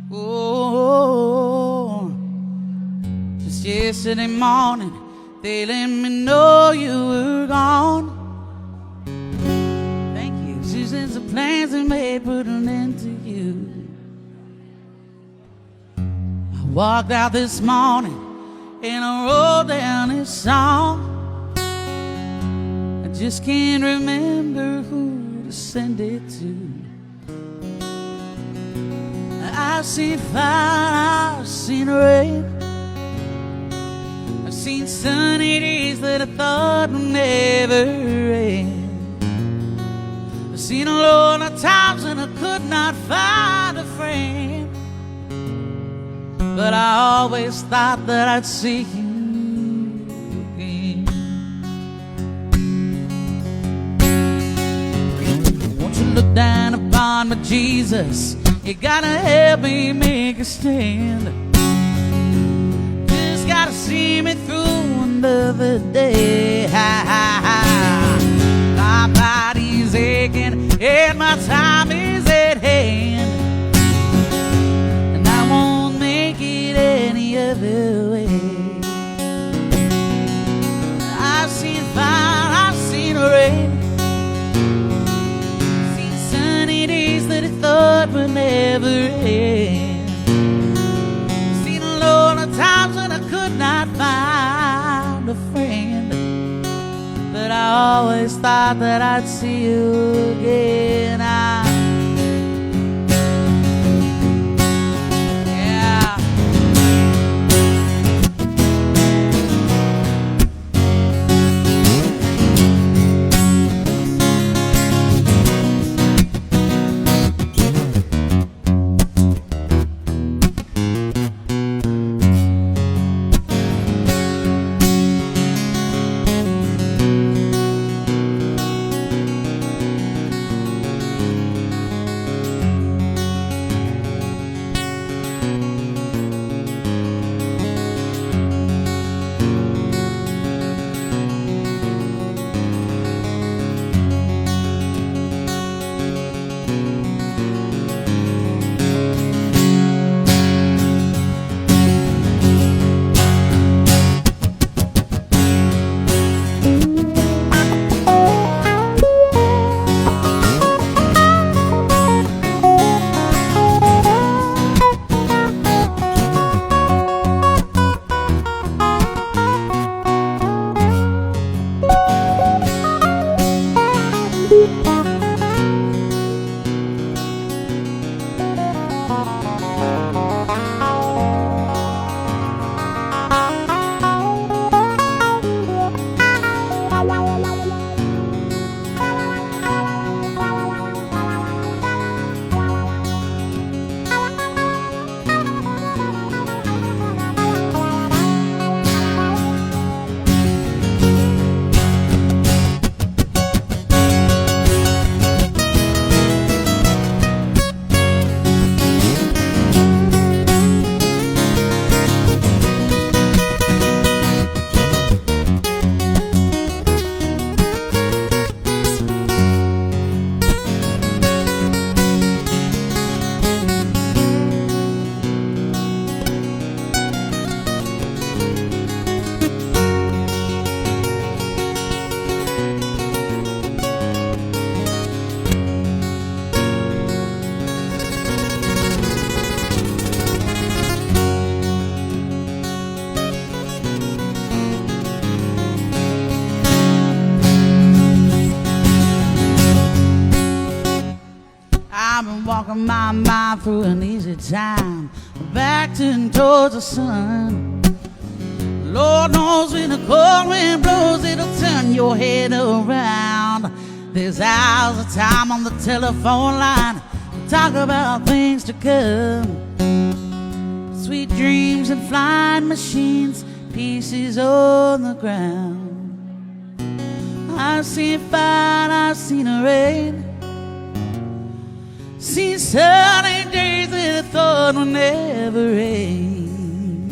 Oh, just yesterday morning, they let me know you were gone. Thank you. Since the plans they made put an end to you. I walked out this morning and I wrote down this song. I just can't remember who to send it to. I've seen fire, I've seen rain, I've seen sunny days that I thought would never rain. I've seen a lot of times when I could not find a friend, but I always thought that I'd see you again. Won't you look down upon me, Jesus? You gotta help me make a stand. Just gotta see me through another day. My body's aching and my time is at hand, and I won't make it any other way. I've seen fire, I've seen rain, that I thought would never end. Seen a lot of times when I could not find a friend, but I always thought that I'd see you again. I've been walking my mind through an easy time, back and towards the sun. Lord knows when the cold wind blows, it'll turn your head around. There's hours of time on the telephone line to talk about things to come. Sweet dreams and flying machines, pieces on the ground. I've seen fire, I've seen a rain, seen sunny days that I thought would never end.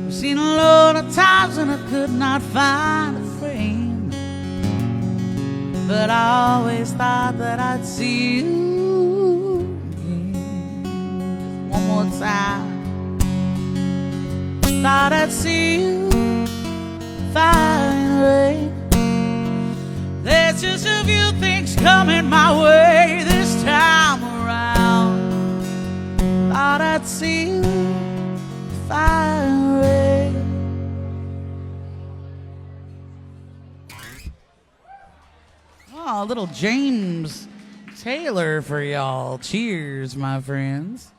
I've seen a lot of times when I could not find a friend, but I always thought that I'd see you again. Thought I'd see you fire and rain. There's just a few things coming my way this time around. Thought I'd see you fire and rain. Oh, little James Taylor for y'all. Cheers, my friends.